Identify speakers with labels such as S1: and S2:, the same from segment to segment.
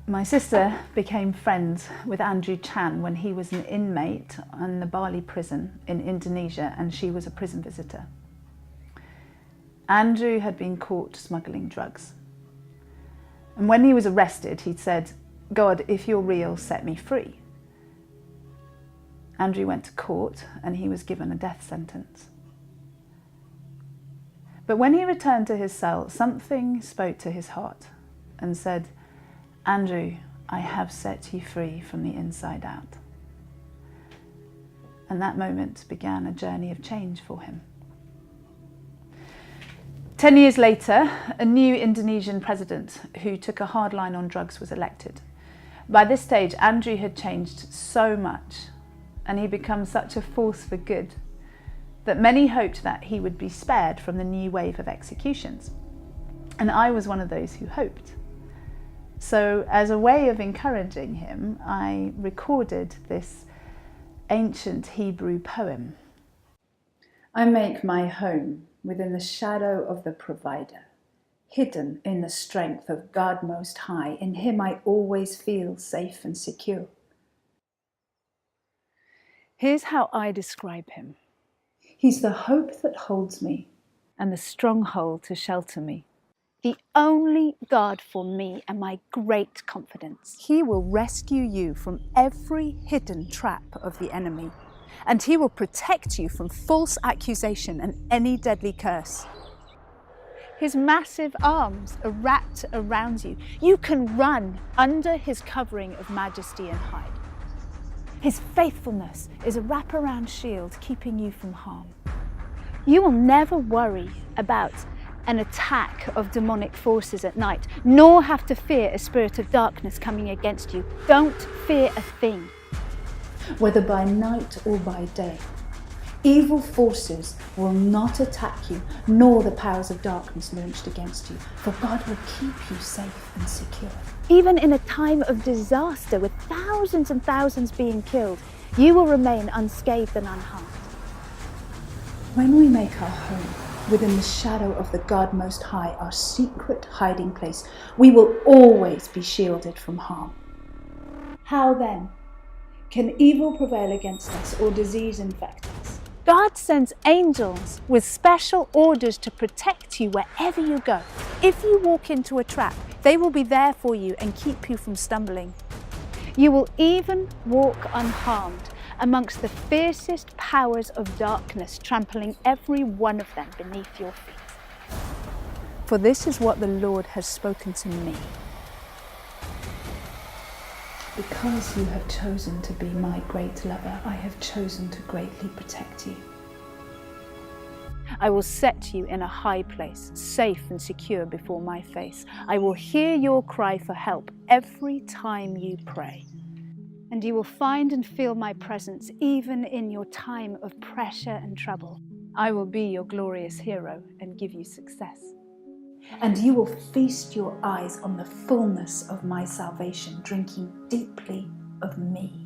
S1: My sister became friends with Andrew Chan when he was an inmate in the Bali prison in Indonesia, and she was a prison visitor. Andrew had been caught smuggling drugs. And when he was arrested, he'd said, "God, if you're real, set me free." Andrew went to court and he was given a death sentence. But when he returned to his cell, something spoke to his heart and said, "Andrew, I have set you free from the inside out." And that moment began a journey of change for him. 10 years later, a new Indonesian president who took a hard line on drugs was elected. By this stage, Andrew had changed so much and he'd become such a force for good that many hoped that he would be spared from the new wave of executions. And I was one of those who hoped. So as a way of encouraging him, I recorded this ancient Hebrew poem. I make my home within the shadow of the provider, hidden in the strength of God Most High. In him I always feel safe and secure. Here's how I describe him. He's the hope that holds me and the stronghold to shelter me.
S2: The only God for me and my great confidence.
S3: He will rescue you from every hidden trap of the enemy, and he will protect you from false accusation and any deadly curse.
S2: His massive arms are wrapped around you. You can run under his covering of majesty and hide. His faithfulness is a wraparound shield keeping you from harm. You will never worry about an attack of demonic forces at night, nor have to fear a spirit of darkness coming against you. Don't fear a thing.
S1: Whether by night or by day, evil forces will not attack you, nor the powers of darkness launched against you, for God will keep you safe and secure.
S2: Even in a time of disaster, with thousands and thousands being killed, you will remain unscathed and unharmed.
S1: When we make our home within the shadow of the God Most High, our secret hiding place, we will always be shielded from harm. How then can evil prevail against us or disease infect us?
S2: God sends angels with special orders to protect you wherever you go. If you walk into a trap, they will be there for you and keep you from stumbling. You will even walk unharmed amongst the fiercest powers of darkness, trampling every one of them beneath your feet.
S3: For this is what the Lord has spoken to me.
S1: Because you have chosen to be my great lover, I have chosen to greatly protect you.
S2: I will set you in a high place, safe and secure before my face. I will hear your cry for help every time you pray. And you will find and feel my presence even in your time of pressure and trouble. I will be your glorious hero and give you success.
S1: And you will feast your eyes on the fullness of my salvation, drinking deeply of me.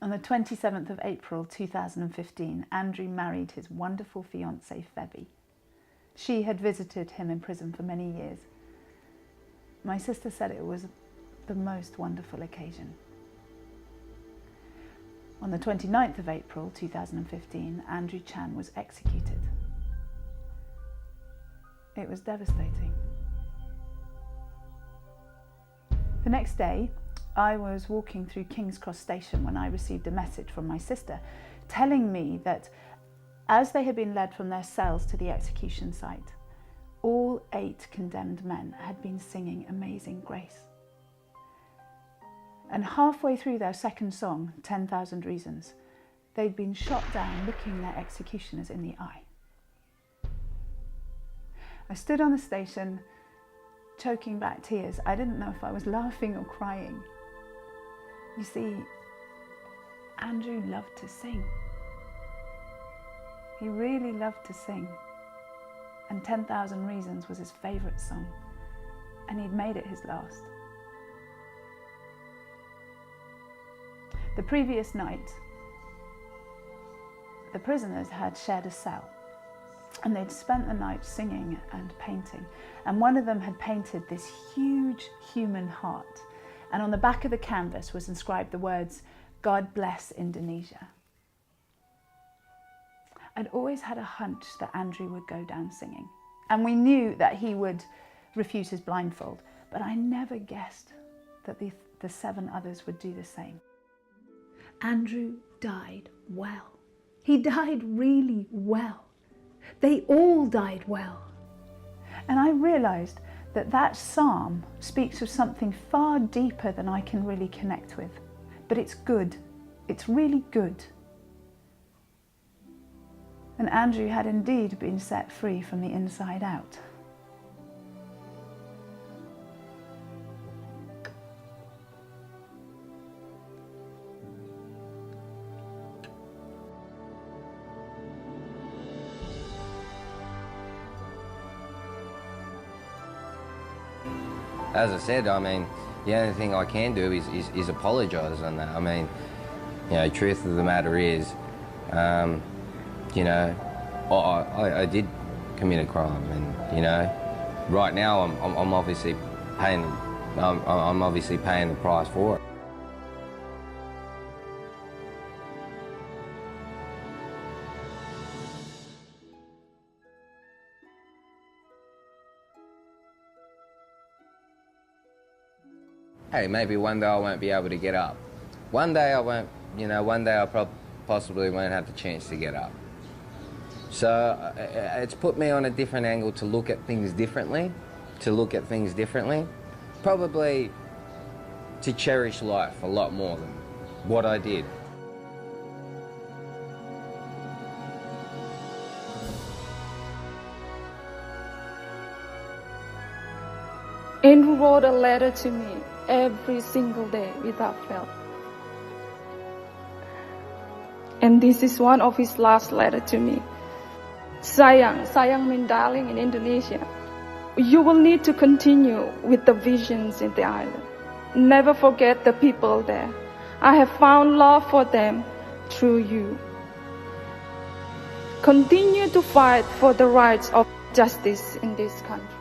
S1: On the 27th of April 2015, Andrew married his wonderful fiancée, Febby. She had visited him in prison for many years. My sister said it was the most wonderful occasion. On the 29th of April 2015, Andrew Chan was executed. It was devastating. The next day, I was walking through King's Cross Station when I received a message from my sister telling me that as they had been led from their cells to the execution site, all 8 condemned men had been singing Amazing Grace. And halfway through their second song, 10,000 Reasons, they'd been shot down looking their executioners in the eye. I stood on the station, choking back tears. I didn't know if I was laughing or crying. You see, Andrew loved to sing. He really loved to sing. And 10,000 Reasons was his favourite song. And he'd made it his last. The previous night, the prisoners had shared a cell, and they'd spent the night singing and painting. And one of them had painted this huge human heart. And on the back of the canvas was inscribed the words, "God bless Indonesia." I'd always had a hunch that Andrew would go down singing. And we knew that he would refuse his blindfold. But I never guessed that the 7 others would do the same.
S2: Andrew died well. He died really well. They all died well.
S1: And I realised that that psalm speaks of something far deeper than I can really connect with. But it's good. It's really good. And Andrew had indeed been set free from the inside out.
S4: As I said, I mean, the only thing I can do is apologise on that. I mean, you know, truth of the matter is, you know, I did commit a crime, and you know, right now I'm obviously paying, I'm obviously paying the price for it. Hey, maybe one day I won't be able to get up. One day I won't, you know, one day I possibly won't have the chance to get up. So it's put me on a different angle to look at things differently, probably to cherish life a lot more than what I did.
S5: Andrew wrote a letter to me every single day without fail. And this is one of his last letters to me. Sayang, sayang means darling in Indonesia. You will need to continue with the visions in the island. Never forget the people there. I have found love for them through you. Continue to fight for the rights of justice in this country.